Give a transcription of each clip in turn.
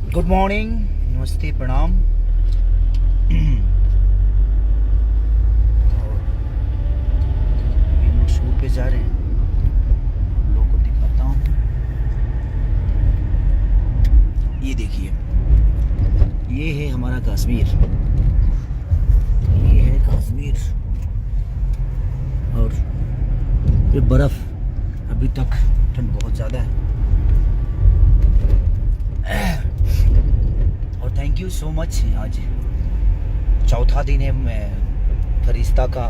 Good morning, नमस्ते, प्रणाम। अभी हम लोग शूट पे जा रहे हैं, आप लोगों को दिखाता हूँ। ये देखिए, ये है हमारा कश्मीर, ये है कश्मीर। और ये बर्फ, अभी तक ठंड बहुत ज़्यादा है। और थैंक यू सो मच। आज चौथा दिन है मैं फरिश्ता का,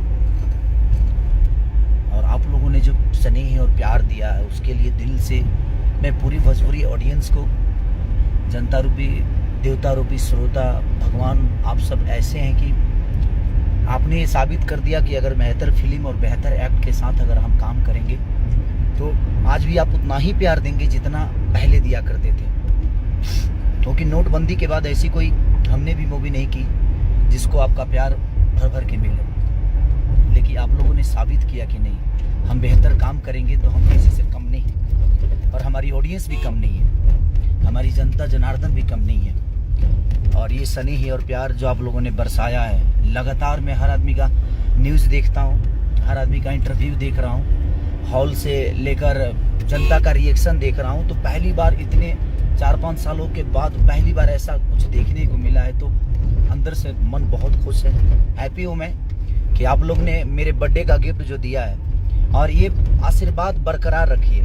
और आप लोगों ने जो स्नेह और प्यार दिया है उसके लिए दिल से मैं पूरी भोजपुरी ऑडियंस को, जनता रूपी देवता रूपी श्रोता भगवान, आप सब ऐसे हैं कि आपने साबित कर दिया कि अगर बेहतर फिल्म और बेहतर एक्ट के साथ अगर हम काम करेंगे तो आज भी आप उतना ही प्यार देंगे जितना पहले दिया करते थे। क्योंकि नोटबंदी के बाद ऐसी कोई हमने भी मूवी नहीं की जिसको आपका प्यार भर भर के मिले, लेकिन आप लोगों ने साबित किया कि नहीं, हम बेहतर काम करेंगे तो हम किसी से कम नहीं, और हमारी ऑडियंस भी कम नहीं है, हमारी जनता जनार्दन भी कम नहीं है। और ये स्नेह और प्यार जो आप लोगों ने बरसाया है, लगातार मैं हर आदमी का न्यूज़ देखता हूँ, हर आदमी का इंटरव्यू देख रहा हूँ, हॉल से लेकर जनता का रिएक्शन देख रहा हूँ। तो पहली बार इतने 4-5 सालों के बाद पहली बार ऐसा कुछ देखने को मिला है, तो अंदर से मन बहुत खुश है। हैप्पी हूँ मैं कि आप लोग ने मेरे बर्थडे का गिफ्ट जो दिया है, और ये आशीर्वाद बरकरार रखिए।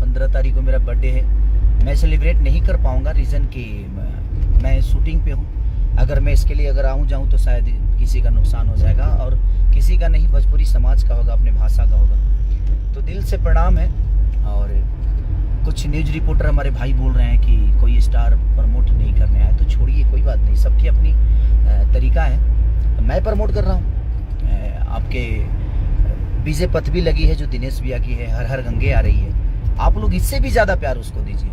15 तारीख को मेरा बर्थडे है, मैं सेलिब्रेट नहीं कर पाऊँगा, रीज़न कि मैं शूटिंग पे हूँ। अगर मैं इसके लिए अगर जाऊँ तो शायद किसी का नुकसान हो जाएगा, और किसी का नहीं, भोजपुरी समाज का होगा, अपने भाषा का होगा। तो दिल से प्रणाम है। और कुछ न्यूज़ रिपोर्टर हमारे भाई बोल रहे हैं कि कोई स्टार प्रमोट नहीं करने आया, तो छोड़िए, कोई बात नहीं, सबकी अपनी तरीका है। मैं प्रमोट कर रहा हूँ। आपके बीजे पथ भी लगी है जो दिनेश भैया की है, हर हर गंगे आ रही है। आप लोग इससे भी ज़्यादा प्यार उसको दीजिए,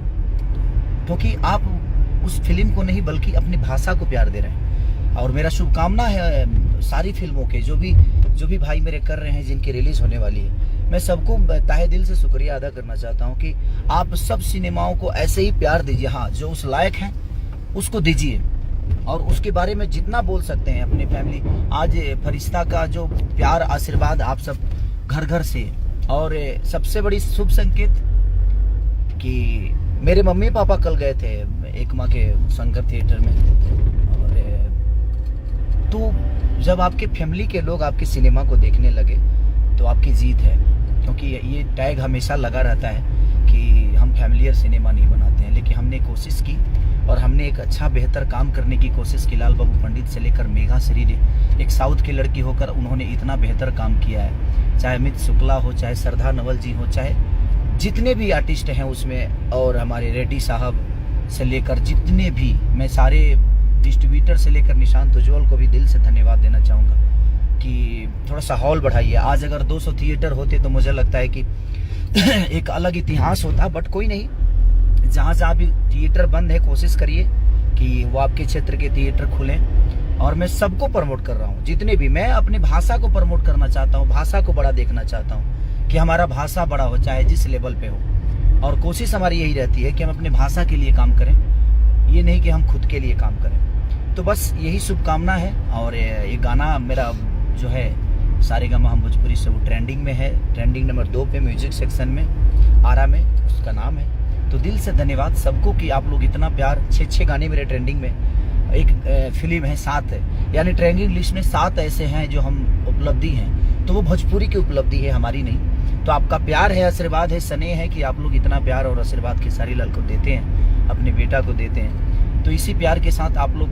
क्योंकि आप उस फिल्म को नहीं बल्कि अपनी भाषा को प्यार दे रहे हैं। और मेरा शुभकामना है सारी फिल्मों के, जो भी भाई मेरे कर रहे हैं, जिनकी रिलीज़ होने वाली है, मैं सबको तहे दिल से शुक्रिया अदा करना चाहता हूं कि आप सब सिनेमाओं को ऐसे ही प्यार दीजिए। हाँ, जो उस लायक हैं उसको दीजिए, और उसके बारे में जितना बोल सकते हैं अपने फैमिली। आज फरिश्ता का जो प्यार आशीर्वाद आप सब घर घर से, और सबसे बड़ी शुभ संकेत कि मेरे मम्मी पापा कल गए थे एकमा के शंकर थिएटर में, और तो जब आपके फैमिली के लोग आपके सिनेमा को देखने लगे तो आपकी जीत है। क्योंकि ये टैग हमेशा लगा रहता है कि हम फैमिलियर सिनेमा नहीं बनाते हैं, लेकिन हमने कोशिश की और हमने एक अच्छा बेहतर काम करने की कोशिश की। लाल बाबू पंडित से लेकर मेघा श्री ने, एक साउथ की लड़की होकर उन्होंने इतना बेहतर काम किया है। चाहे अमित शुक्ला हो, चाहे श्रद्धा नवल जी हो, चाहे जितने भी आर्टिस्ट हैं उसमें, और हमारे रेड्डी साहब से लेकर जितने भी, मैं सारे डिस्ट्रीब्यूटर से लेकर निशांत उज्ज्वल को भी दिल से धन्यवाद देना चाहूँगा कि थोड़ा सा हॉल बढ़ाइए। आज अगर 200 थिएटर होते तो मुझे लगता है कि एक अलग इतिहास होता, बट कोई नहीं, जहाँ भी थिएटर बंद है कोशिश करिए कि वो आपके क्षेत्र के थिएटर खुलें। और मैं सबको प्रमोट कर रहा हूँ, जितने भी, मैं अपनी भाषा को प्रमोट करना चाहता हूँ, भाषा को बड़ा देखना चाहता हूँ कि हमारा भाषा बड़ा हो, चाहे जिस लेवल पे हो। और कोशिश हमारी यही रहती है कि हम अपने भाषा के लिए काम करें, ये नहीं कि हम खुद के लिए काम करें। तो बस यही शुभकामना है। और ये गाना मेरा जो है सारेगामा हम भोजपुरी से, वो ट्रेंडिंग में है, ट्रेंडिंग नंबर 2 पे म्यूजिक सेक्शन में, आरा में उसका नाम है। तो दिल से धन्यवाद सबको कि आप लोग इतना प्यार। 6 गाने मेरे ट्रेंडिंग में, एक फिल्म है 7 है, यानी ट्रेंडिंग लिस्ट में 7 ऐसे हैं जो हम उपलब्धि हैं, तो वो भोजपुरी की उपलब्धि है, हमारी नहीं। तो आपका प्यार है, आशीर्वाद है, स्नेह है कि आप लोग इतना प्यार और आशीर्वाद खेसारी लाल को देते हैं, अपने बेटा को देते हैं। तो इसी प्यार के साथ आप लोग,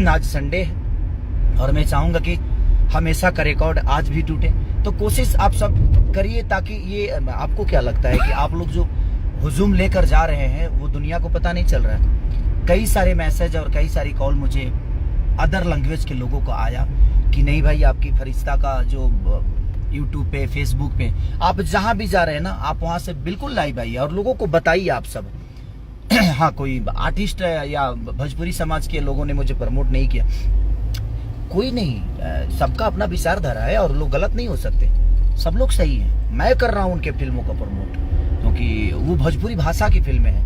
आज संडे है और मैं चाहूँगा कि हमेशा का रिकॉर्ड आज भी टूटे। तो कोशिश आप सब करिए, ताकि ये, आपको क्या लगता है कि आप लोग जो हुजूम लेकर जा रहे हैं वो दुनिया को पता नहीं चल रहा है। कई सारे मैसेज और कई सारी कॉल मुझे अदर लैंग्वेज के लोगों को आया कि नहीं भाई, आपकी फरिश्ता का जो यूट्यूब पे, फेसबुक पे, आप जहां भी जा रहे हैं ना, आप वहां से बिल्कुल लाइव आइए और लोगों को बताइए आप सब। हाँ, कोई आर्टिस्ट या भोजपुरी समाज के लोगों ने मुझे प्रमोट नहीं किया, कोई नहीं, सबका अपना विचारधारा है और लोग गलत नहीं हो सकते, सब लोग सही हैं। मैं कर रहा हूँ उनके फिल्मों का प्रमोट, क्योंकि वो भोजपुरी भाषा की फिल्में हैं।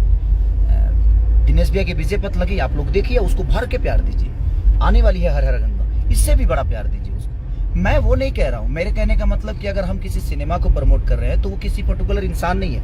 दिनेश भैया की विजय पथ लगी, आप लोग देखिए, उसको भर के प्यार दीजिए। आने वाली है हर हर गंगा, इससे भी बड़ा प्यार दीजिए उसको। मैं वो नहीं कह रहा हूँ, मेरे कहने का मतलब कि अगर हम किसी सिनेमा को प्रमोट कर रहे हैं तो वो किसी पर्टिकुलर इंसान नहीं है,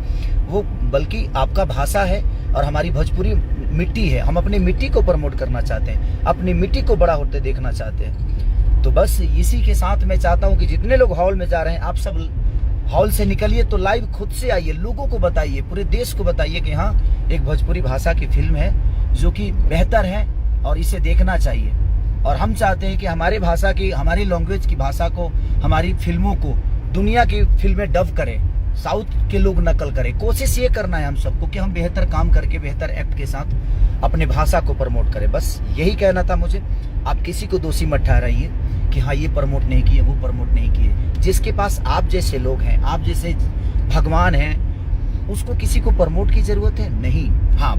वो बल्कि आपका भाषा है और हमारी भोजपुरी मिट्टी है। हम अपनी मिट्टी को प्रमोट करना चाहते हैं, अपनी मिट्टी को बड़ा होते देखना चाहते हैं। तो बस इसी के साथ मैं चाहता हूँ कि जितने लोग हॉल में जा रहे हैं, आप सब हॉल से निकलिए तो लाइव खुद से आइए, लोगों को बताइए, पूरे देश को बताइए कि हाँ, एक भोजपुरी भाषा की फिल्म है जो कि बेहतर है और इसे देखना चाहिए। और हम चाहते हैं कि हमारे भाषा की, हमारी लैंग्वेज की भाषा को, हमारी फिल्मों को दुनिया की फिल्में डब करें, साउथ के लोग नकल करें। कोशिश ये करना है हम सबको कि हम बेहतर काम करके, बेहतर एक्ट के साथ अपने भाषा को प्रमोट करें। बस यही कहना था मुझे। आप किसी को दोषी मत ठहराइए कि हाँ ये प्रमोट नहीं किए, वो प्रमोट नहीं किए। जिसके पास आप जैसे लोग हैं, आप जैसे भगवान हैं, उसको किसी को प्रमोट की जरूरत है नहीं। हाँ।